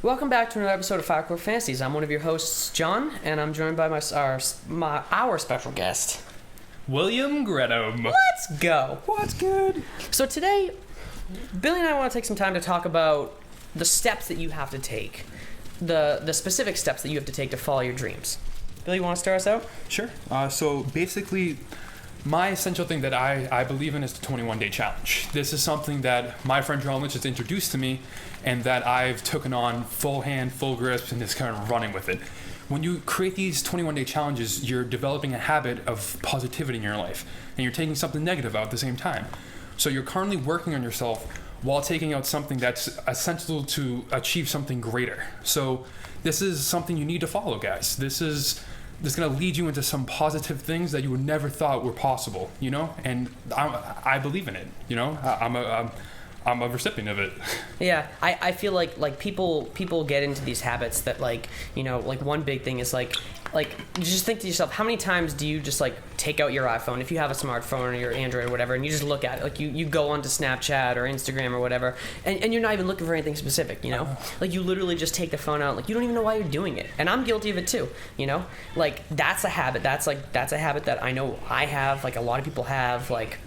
Welcome back to another episode of FireCore Fantasies. I'm one of your hosts, John, and I'm joined by our special guest, William Gredham. Let's go. What's good? So today, Billy and I want to take some time to talk about the steps that you have to take, the specific steps that you have to take to follow your dreams. Billy, you want to start us out? Sure. So basically, my essential thing that I believe in is the 21-day challenge. This is something that my friend John Lynch has introduced to me and that I've taken on full hand, full grasp, and just kind of running with it. When you create these 21-day challenges, you're developing a habit of positivity in your life, and you're taking something negative out at the same time. So you're currently working on yourself while taking out something that's essential to achieve something greater. So this is something you need to follow, guys. This is going to lead you into some positive things that you would never thought were possible, you know? And I believe in it, you know? I'm a recipient of it. Yeah, I feel like people get into these habits that, like, you know, like one big thing is like you just think to yourself, how many times do you just like take out your iPhone if you have a smartphone or your Android or whatever, and you just look at it, like you go onto Snapchat or Instagram or whatever, and you're not even looking for anything specific, you know? Like you literally just take the phone out, like you don't even know why you're doing it. And I'm guilty of it too, you know? Like that's a habit. That's a habit that I know I have, like a lot of people have, like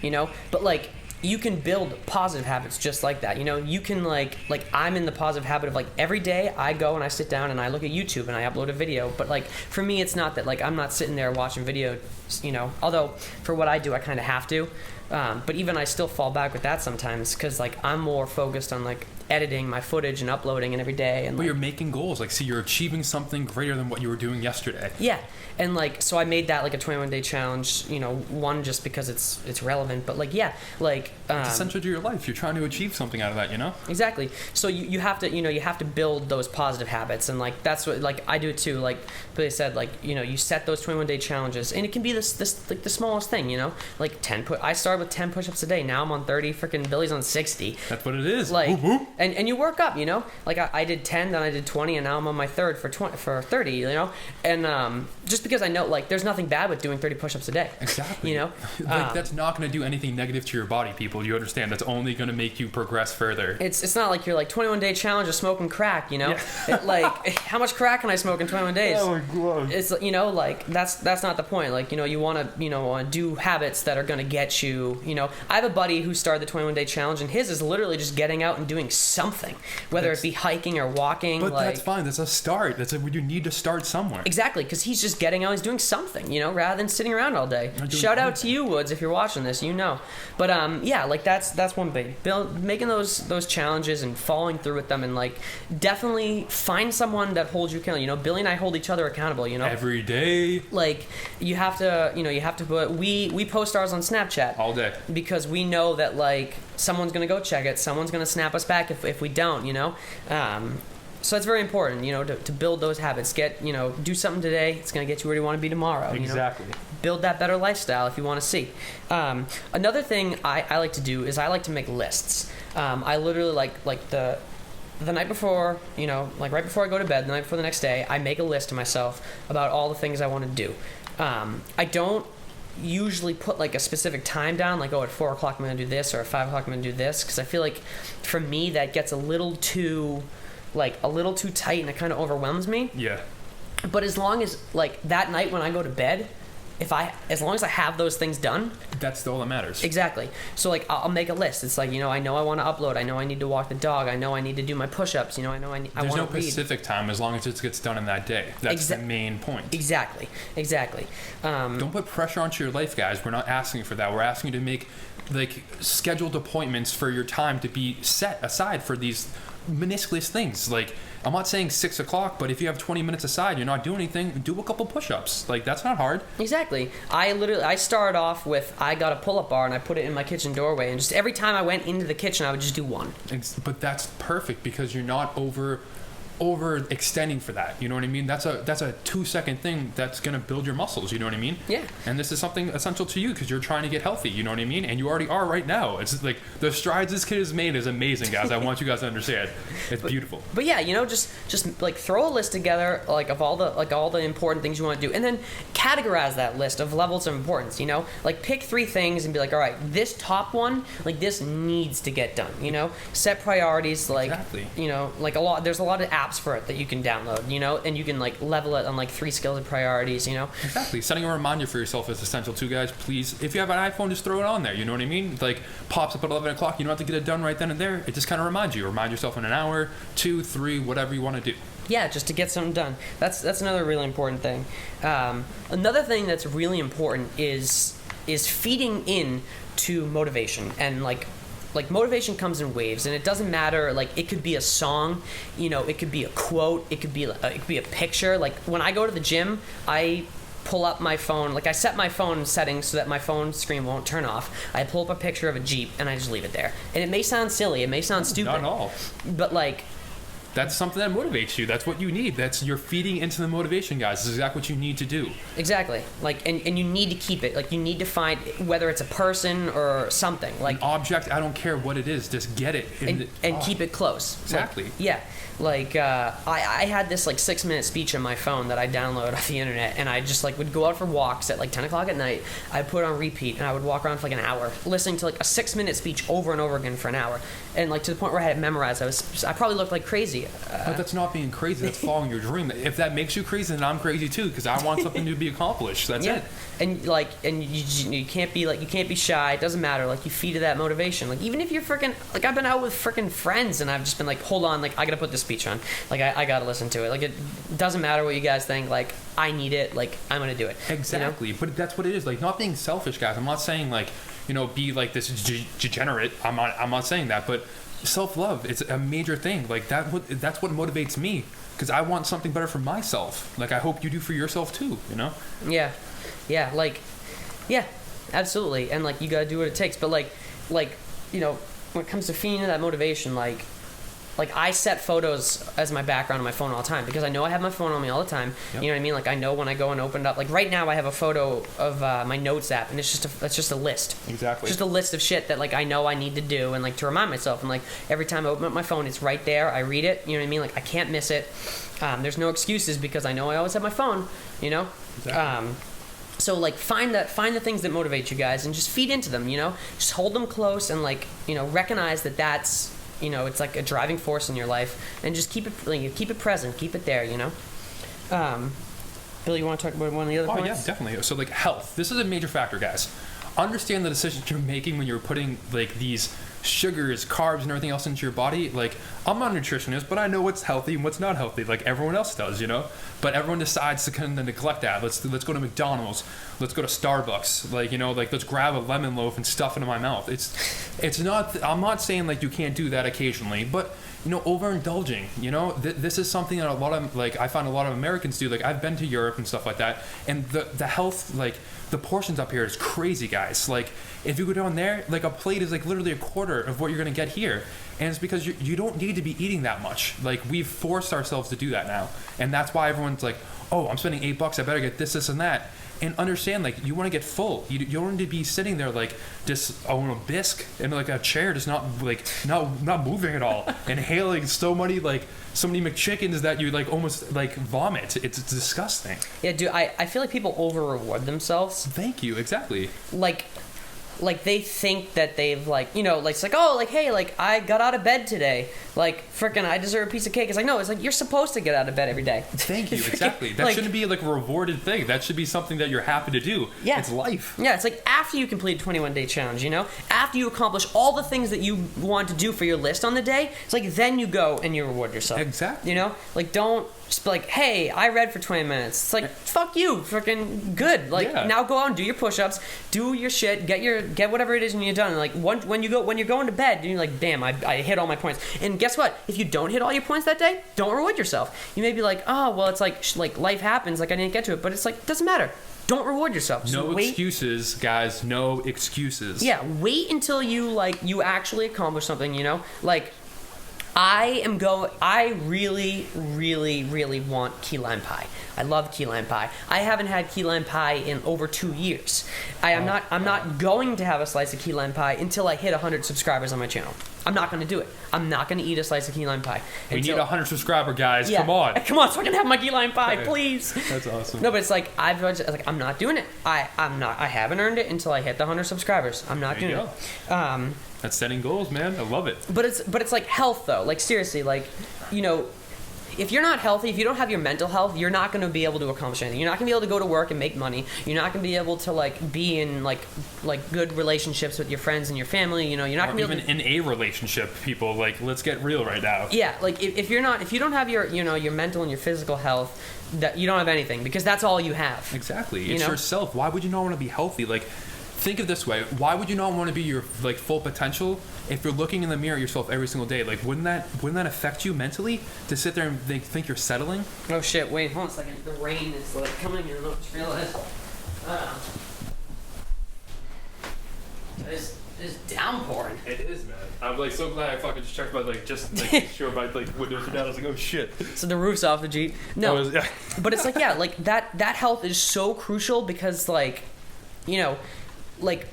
you know, but like you can build positive habits just like that. You know, you can like I'm in the positive habit of like every day I go and I sit down and I look at YouTube and I upload a video. But like for me, it's not that like I'm not sitting there watching videos, you know, although for what I do, I kind of have to. But even I still fall back with that sometimes because like I'm more focused on like editing my footage and uploading and every day. And but like, you're making goals. Like, see, you're achieving something greater than what you were doing yesterday. Yeah. And like, so I made that like a 21-day challenge, you know, one, just because it's relevant, but like, yeah, like, it's essential to your life. You're trying to achieve something out of that, you know? Exactly. So you have to, you know, you have to build those positive habits. And like, that's what, like I do it too. Like Billy said, like, you know, you set those 21-day challenges and it can be this like the smallest thing, you know, like I started with 10 push-ups a day. Now I'm on 30, freaking Billy's on 60. That's what it is. Like, whoop, whoop. And you work up, you know, like I did 10, then I did 20, and now I'm on my third for 30, you know, and just because I know like there's nothing bad with doing 30 push-ups a day. Exactly. You know, like that's not going to do anything negative to your body, people. You understand? That's only going to make you progress further. It's not like you're like 21-day challenge of smoking crack, you know. Yeah. Like how much crack can I smoke in 21 days? Oh my God. It's, you know, like that's not the point. Like, you know, you want to do habits that are going to get you, you know. I have a buddy who started the 21-day challenge, and his is literally just getting out and doing something, whether it be hiking or walking. But like, that's fine. That's a start. You need to start somewhere. Exactly, because he's just getting out. He's doing something, you know, rather than sitting around all day. Shout out to you, Woods, if you're watching this, you know. But yeah, like that's one big. Making those challenges and following through with them, and like definitely find someone that holds you accountable. You know, Billy and I hold each other accountable. You know, every day. Like you have to put. We post ours on Snapchat all day because we know that like someone's gonna go check it. Someone's gonna snap us back if we don't. You know. So it's very important, you know, to build those habits. Do something today. It's going to get you where you want to be tomorrow. Exactly. You know? Build that better lifestyle if you want to see. Another thing I like to do is I like to make lists. I literally like the night before, you know, like right before I go to bed, the night before the next day, I make a list to myself about all the things I want to do. I don't usually put like a specific time down, like, at 4 o'clock I'm going to do this, or at 5 o'clock I'm going to do this, because I feel like for me that gets a little too tight and it kind of overwhelms me. Yeah. But as long as like that night when I go to bed, as long as I have those things done, that's all that matters. Exactly. So like I'll make a list. It's like, you know, I know I want to upload. I know I need to walk the dog. I know I need to do my push-ups. You know, I want to read. There's no specific time as long as it gets done in that day. That's the main point. Exactly. Don't put pressure onto your life, guys. We're not asking for that. We're asking you to make like scheduled appointments for your time to be set aside for these minusculous things. Like, I'm not saying 6 o'clock, but if you have 20 minutes aside, you're not doing anything, do a couple push-ups. Like, that's not hard. Exactly. I started off with, I got a pull-up bar and I put it in my kitchen doorway, and just every time I went into the kitchen I would just do one. But that's perfect because you're not overextending for that. You know what I mean? That's a 2-second thing that's gonna build your muscles. You know what I mean? Yeah. And this is something essential to you because you're trying to get healthy. You know what I mean? And you already are right now. It's like the strides this kid has made is amazing, guys. I want you guys to understand. It's beautiful. But yeah, just like throw a list together like of all the important things you want to do, and then categorize that list of levels of importance. Like pick 3 things and be like, all right, this top one, like this needs to get done. Set priorities. Like exactly. Like there's a lot of apps for it that you can download. And you can like level it on like 3 skills and priorities. Exactly. Setting a reminder for yourself is essential too, guys. Please, if you have an iPhone, just throw it on there. You know what I mean? Like pops up at 11 o'clock. You don't have to get it done right then and there. It just kind of reminds you. Remind yourself in an hour, 2, 3, whatever you want to do. Yeah, just to get something done. That's another really important thing. Another thing that's really important is feeding in to motivation, and like motivation comes in waves, and it doesn't matter. Like it could be a song, it could be a quote, it could be a picture. Like when I go to the gym, I pull up my phone. Like I set my phone settings so that my phone screen won't turn off. I pull up a picture of a Jeep and I just leave it there. And it may sound silly, it may sound stupid. Not at all. But like, that's something that motivates you. That's what you need. You're feeding into the motivation, guys. This is exactly what you need to do. Exactly. Like, and you need to keep it. Like, you need to find, whether it's a person or something. Like an object, I don't care what it is. Just get it. And keep it close. Exactly. Like, yeah. Like, I had this, like, 6-minute speech on my phone that I downloaded off the internet, and I just, like, would go out for walks at, like, 10 o'clock at night. I'd put it on repeat, and I would walk around for, like, an hour, listening to, like, a 6-minute speech over and over again for an hour. And, like, to the point where I had it memorized. I probably looked like crazy. But that's not being crazy. That's following your dream. If that makes you crazy, then I'm crazy, too, because I want something to be accomplished. That's it. And, like, you can't be shy. It doesn't matter. Like, you feed to that motivation. Like, even if you're freaking, like, I've been out with freaking friends, and I've just been like, hold on, like, I gotta put this speech on. Like, I gotta listen to it. Like, it doesn't matter what you guys think. Like, I need it. Like, I'm gonna do it. Exactly. But that's what it is. Like, not being selfish, guys. I'm not saying, like, be like this degenerate. I'm not saying that. But self-love, it's a major thing. Like, that's what motivates me. Because I want something better for myself. Like, I hope you do for yourself, too, Yeah. Yeah, like, yeah, absolutely. And, like, you gotta do what it takes. But, like, when it comes to feeding that motivation, like I set photos as my background on my phone all the time because I know I have my phone on me all the time. Yep. You know what I mean? Like, I know when I go and open it up. Like, right now I have a photo of my notes app, and it's just a list. Exactly. Just a list of shit that, like, I know I need to do, and, like, to remind myself. And, like, every time I open up my phone, it's right there. I read it. You know what I mean? Like, I can't miss it. There's no excuses because I know I always have my phone. Exactly. So, like, find the things that motivate you guys and just feed into them. Just hold them close and, like, recognize that that's. It's like a driving force in your life, and just keep it present, keep it there. Bill, you want to talk about one of the other points? Oh yeah, definitely. So, like, health. This is a major factor, guys. Understand the decisions you're making when you're putting, like, these sugars, carbs, and everything else into your body. Like, I'm not a nutritionist, but I know what's healthy and what's not healthy, like everyone else does, But everyone decides to kind of neglect that. Let's go to McDonald's. Let's go to Starbucks. Like, let's grab a lemon loaf and stuff it in my mouth. It's not. I'm not saying, like, you can't do that occasionally, but overindulging. This is something that I find a lot of Americans do. Like, I've been to Europe and stuff like that, and the health, like, the portions up here is crazy, guys. Like, if you go down there, like, a plate is, like, literally a quarter of what you're gonna get here, and it's because you don't need to be eating that much. Like, we've forced ourselves to do that now, and that's why everyone's like, oh, I'm spending $8, I better get this and that. And understand, like, you want to get full. You don't need to be sitting there, like, just on a bisque in, like, a chair, just not moving at all, inhaling so many McChickens that you, like, almost, like, vomit. It's disgusting. Yeah, dude, I feel like people over-reward themselves. Thank you, exactly. Like, they think that they've, like, it's like, oh, like, hey, like, I got out of bed today. Like, frickin' I deserve a piece of cake. It's like, no, it's like, you're supposed to get out of bed every day. Thank you, exactly. That shouldn't be, like, a rewarded thing. That should be something that you're happy to do. Yeah. It's life. Yeah, it's like after you complete a 21-day challenge, After you accomplish all the things that you want to do for your list on the day, it's like, then you go and you reward yourself. Exactly. Like, don't just be like, hey, I read for 20 minutes. It's like, fuck you, freaking good. Like, now go out and do your push-ups, do your shit, get whatever it is when you're done. And, like, when you're going to bed, you're like, damn, I hit all my points. And guess what? If you don't hit all your points that day, don't reward yourself. You may be like, oh, well, it's like life happens, like, I didn't get to it. But it's like, it doesn't matter. Don't reward yourself. Just no excuses, guys. No excuses. Yeah, wait until you actually accomplish something, Like, I really, really, really want key lime pie. I love key lime pie. I haven't had key lime pie in over 2 years. I'm not going to have a slice of key lime pie until I hit 100 subscribers on my channel. I'm not going to do it. I'm not going to eat a slice of key lime pie. We need 100 subscriber guys. Yeah. Come on. Come on, so I can have my key lime pie, please. That's awesome. No, but it's like I'm not doing it. I haven't earned it until I hit the 100 subscribers. I'm not doing it. That's setting goals, man. I love it. But it's like health though. Like seriously, like, you know, if you're not healthy, if you don't have your mental health, you're not going to be able to accomplish anything. You're not going to be able to go to work and make money. You're not going to be able to like be in like good relationships with your friends and your family. You know, you're not going to be able to, in a relationship. People, like, let's get real right now. Yeah, like if you don't have your, you know, your mental and your physical health, that you don't have anything, because that's all you have. Exactly. It's yourself. Why would you not want to be healthy? Like, think of it this way. Why would you not want to be your like full potential if you're looking in the mirror at yourself every single day? Like, wouldn't that affect you mentally to sit there and think you're settling? Oh shit! Wait, hold on a second. The rain is like coming here. I don't just realize. It's downpouring. It is, man. I'm like so glad I fucking just checked my sure my like windows are down. I was like, oh shit. So the roof's off the Jeep. No, but it's like, yeah, like that health is so crucial, because like, you know, like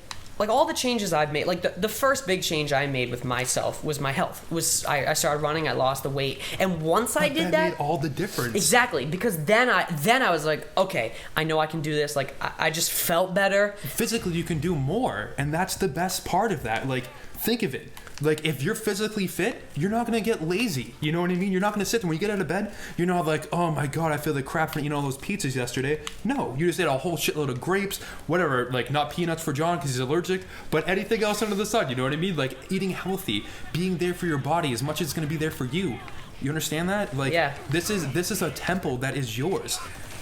all the changes I've made, like the first big change I made with myself was my health. I started running, I lost the weight, and once I did that, made all the difference. Exactly, because then I was like, okay, I know I can do this. Like I just felt better. Physically, you can do more, and that's the best part of that. Like, think of it. Like, if you're physically fit, you're not going to get lazy. You know what I mean? You're not going to sit there when you get out of bed. You're not like, oh my God, I feel like crap for eating all those pizzas yesterday. No, you just ate a whole shitload of grapes, whatever, like not peanuts for John because he's allergic, but anything else under the sun. You know what I mean? Like, eating healthy, being there for your body as much as it's going to be there for you. You understand that? Like, yeah. This is a temple that is yours.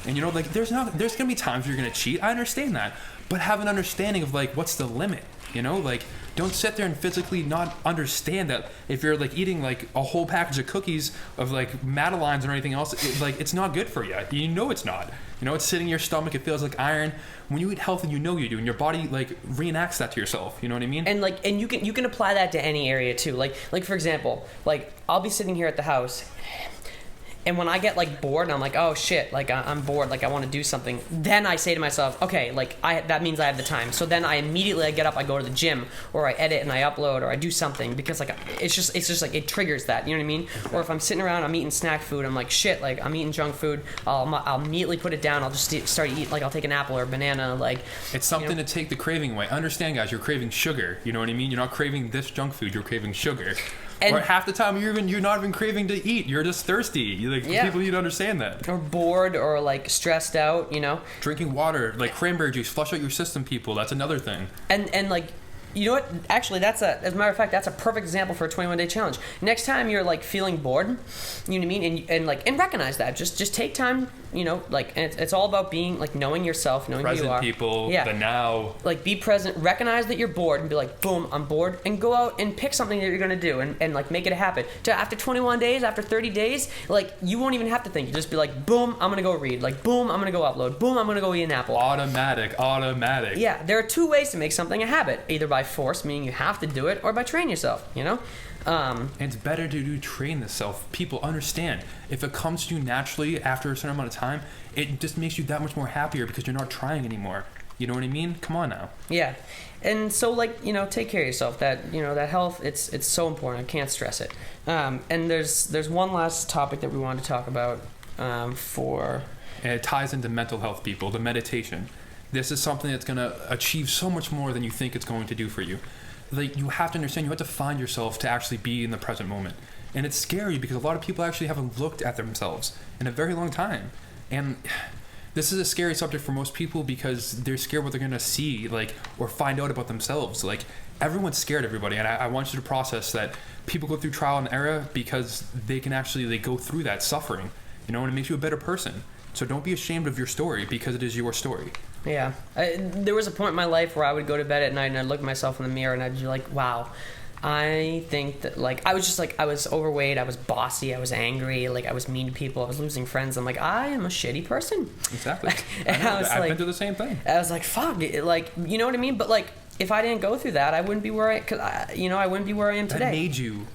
And you know, like, there's going to be times where you're going to cheat. I understand that. But have an understanding of, like, what's the limit? You know, like, don't sit there and physically not understand that if you're like eating like a whole package of cookies of like Madeleines or anything else, it's not good for you. You know it's not. You know, it's sitting in your stomach. It feels like iron. When you eat healthy, you know you do, and your body like reenacts that to yourself. You know what I mean? And you can apply that to any area too. Like for example, like I'll be sitting here at the house, and when I get like bored and I'm like, oh shit, like I'm bored, like I want to do something, then I say to myself, okay, like that means I have the time. So then I get up, I go to the gym, or I edit and I upload, or I do something, because like it's just like it triggers that, you know what I mean? Or if I'm sitting around, I'm eating snack food, I'm like, shit, like I'm eating junk food, I'll immediately put it down, I'll just start to eat, like I'll take an apple or a banana, like it's something to take the craving away. Understand, guys, you're craving sugar. You know what I mean? You're not craving this junk food, you're craving sugar. And or half the time you're not even craving to eat. You're just thirsty. People need to understand that. Or bored, or like stressed out. You know. Drinking water, like cranberry juice, flush out your system. People, that's another thing. And like, you know what? Actually, as a matter of fact, that's a perfect example for a 21-day challenge. Next time you're like feeling bored, you know what I mean, and recognize that. Just take time. You know, like, and it's all about being like knowing yourself, knowing present who you are. People, the now. Like, be present. Recognize that you're bored, and be like, boom, I'm bored, and go out and pick something that you're gonna do, and like make it a habit. After 21 days, after 30 days, like you won't even have to think. You just be like, boom, I'm gonna go read. Like, boom, I'm gonna go upload. Boom, I'm gonna go eat an apple. Automatic. Yeah, there are two ways to make something a habit: either by force, meaning you have to do it, or by training yourself. You know. It's better to train the self. People understand. If it comes to you naturally after a certain amount of time, it just makes you that much more happier because you're not trying anymore. You know what I mean? Come on now. Yeah. And so, like, you know, take care of yourself. That, you know, that health, it's so important. I can't stress it. And there's one last topic that we wanted to talk about and it ties into mental health, people, the meditation. This is something that's going to achieve so much more than you think it's going to do for you. Like, you have to understand, you have to find yourself to actually be in the present moment. And it's scary because a lot of people actually haven't looked at themselves in a very long time. And this is a scary subject for most people because they're scared what they're going to see, like, or find out about themselves. Like, everyone's scared of everybody. And I want you to process that people go through trial and error because they can actually go through that suffering, you know, and it makes you a better person. So don't be ashamed of your story because it is your story. Yeah. There was a point in my life where I would go to bed at night and I'd look at myself in the mirror and I'd be like, wow, I think that, like, I was just like, I was overweight, I was bossy, I was angry, like, I was mean to people, I was losing friends. I'm like, I am a shitty person. Exactly. I've been through the same thing. I was like, fuck, like, you know what I mean? But, like, if I didn't go through that, I wouldn't be where I wouldn't be where I am today.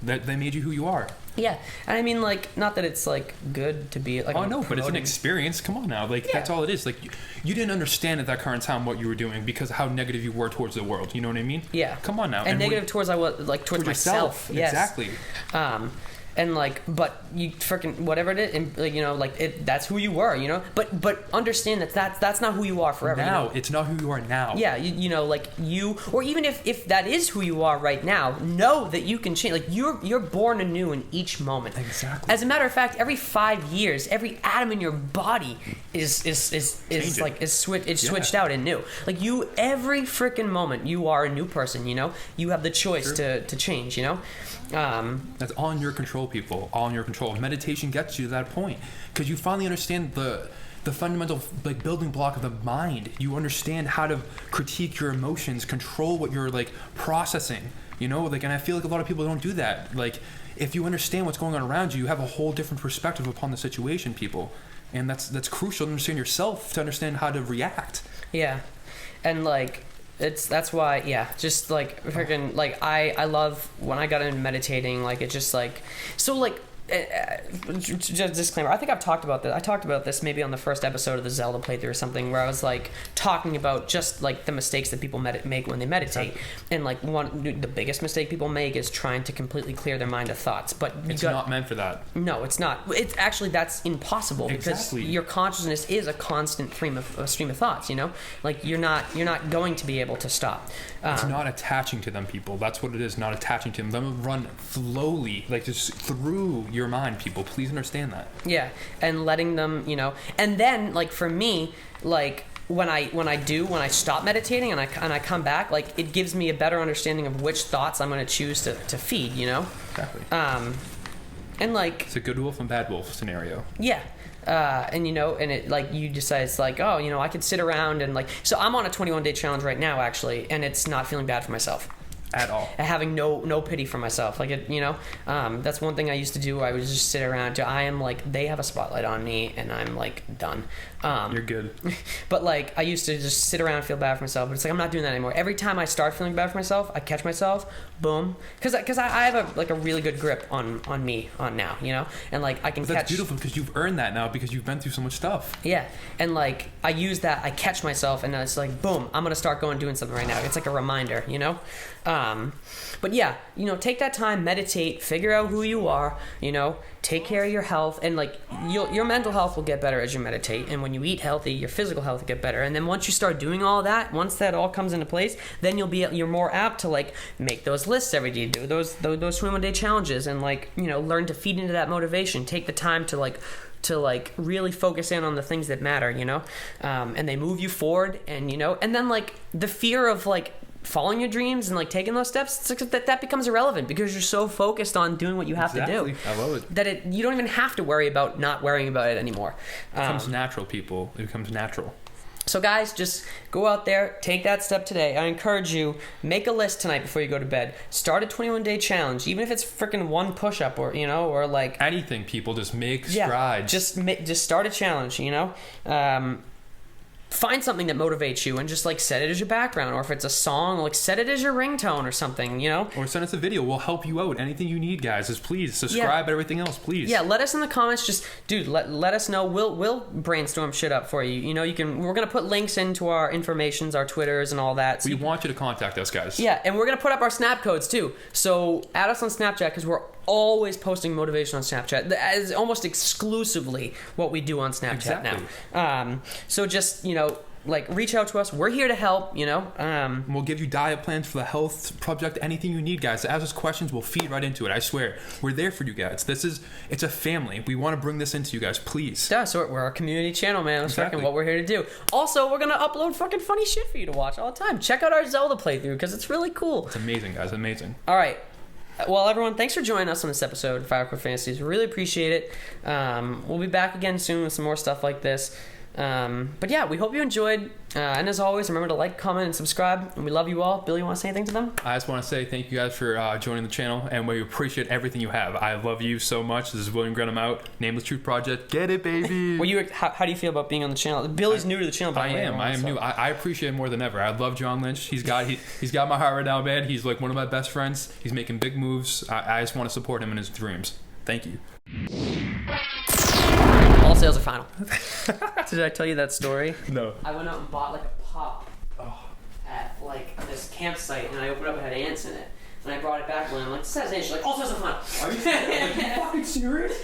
That made you who you are. Yeah, and I mean, like, not that it's like good to be like. Oh no, but it's an promoting- experience. Come on now, like that's all it is. Like you didn't understand at that current time what you were doing because of how negative you were towards the world. You know what I mean? Yeah. Come on now. And negative towards towards myself. Yes. Exactly. And like, but you freaking whatever it is, and like, you know, like that's who you were, you know. But understand that's not who you are forever. Now you know? it's not who you are now. Yeah, you know, like you, or even if that is who you are right now, know that you can change. Like you're born anew in each moment. Exactly. As a matter of fact, every 5 years, every atom in your body is switched out and new. Like you, every freaking moment, you are a new person. You know, you have the choice to change. You know. That's all in your control, people. All in your control. Meditation gets you to that point because you finally understand the fundamental like building block of the mind. You understand how to critique your emotions, control what you're like processing. You know, like, and I feel like a lot of people don't do that. Like, if you understand what's going on around you, you have a whole different perspective upon the situation, people, and that's crucial to understand yourself, to understand how to react. Yeah, and like. That's why, yeah, just like freaking like I love when I got into meditating, like it just like so like just disclaimer, I think I've talked about this. I talked about this maybe on the first episode of the Zelda playthrough or something, where I was like talking about just like the mistakes that people make when they meditate. And like the biggest mistake people make is trying to completely clear their mind of thoughts. But it's not meant for that. No, it's not. It's actually that's impossible because Exactly. your consciousness is a constant stream of thoughts. You know, like you're not going to be able to stop. It's not attaching to them, people. That's what it is. Not attaching to them. Let them run slowly, like just through your mind, people. Please understand that. Yeah, and letting them, you know, and then like for me, like when I stop meditating and I come back, like it gives me a better understanding of which thoughts I'm going to choose to feed, you know. Exactly. And like it's a good wolf and bad wolf scenario. Yeah. And you know, and it like you decide it's like, oh, you know, I could sit around and like, so I'm on a 21-day challenge right now actually, and it's not feeling bad for myself at all. Having no pity for myself, like it, you know, that's one thing I used to do. I would just sit around. I am like, they have a spotlight on me, and I'm like done. You're good. But like I used to just sit around and feel bad for myself. But it's like I'm not doing that anymore. Every time I start feeling bad for myself, I catch myself, boom, because I have a really good grip on me now, you know, and like I can. But that's beautiful because you've earned that now because you've been through so much stuff. Yeah, and like I use that, I catch myself, and it's like boom, I'm gonna start doing something right now. It's like a reminder, you know. But yeah, you know, take that time, meditate, figure out who you are, you know, take care of your health, and like your mental health will get better as you meditate, and when you eat healthy, your physical health will get better. And then once you start doing all that, once that all comes into place, then you're more apt to like make those lists every day, do those 21-day challenges, and like, you know, learn to feed into that motivation. Take the time to really focus in on the things that matter, you know, and they move you forward, and you know, and then like the fear of like following your dreams and like taking those steps, it's like that becomes irrelevant because you're so focused on doing what you have to do. I love it. That you don't even have to worry about not worrying about it anymore. It becomes natural, people. It becomes natural. So guys, just go out there, take that step today. I encourage you, make a list tonight before you go to bed. Start a 21-day challenge, even if it's freaking one push-up or, you know, or like anything, people. Just make strides. Just start a challenge, you know. Find something that motivates you and just like set it as your background, or if it's a song, like set it as your ringtone or something, you know. Or send us a video. We'll help you out. Anything you need, guys. Just please subscribe. Everything else, please. Yeah, let us in the comments. Just dude, let us know. We'll brainstorm shit up for you. You know, you can. We're gonna put links into our informations, our Twitters, and all that. So we want you to contact us, guys. Yeah, and we're gonna put up our Snap codes too. So add us on Snapchat because we're always posting motivation on Snapchat. That is almost exclusively what we do on Snapchat now. So just, you know, like reach out to us. We're here to help, you know. We'll give you diet plans for the health project, anything you need, guys. Ask us questions, we'll feed right into it. I swear, we're there for you guys. It's a family. We want to bring this into you guys, please. Yeah, so we're a community channel, man. That's fucking what we're here to do. Also, we're gonna upload fucking funny shit for you to watch all the time. Check out our Zelda playthrough because it's really cool. It's amazing, guys. Amazing. All right. Well, everyone, thanks for joining us on this episode of FireCore Fantasies. Really appreciate it. We'll be back again soon with some more stuff like this. But yeah, we hope you enjoyed. And as always, remember to like, comment, and subscribe. And we love you all. Bill, you want to say anything to them? I just want to say thank you guys for joining the channel, and we appreciate everything you have. I love you so much. This is William Grenham out. Nameless Truth Project. Get it, baby. Well, how do you feel about being on the channel? Billy's new to the channel. I am new. I appreciate it more than ever. I love John Lynch. He's got my heart right now, man. He's like one of my best friends. He's making big moves. I just want to support him in his dreams. Thank you. All sales are final. Did I tell you that story? No. I went out and bought like a pop at like this campsite, and I opened up and it had ants in it. And I brought it back and I'm like, this has ants. She's like, all sales are final. Are you fucking serious?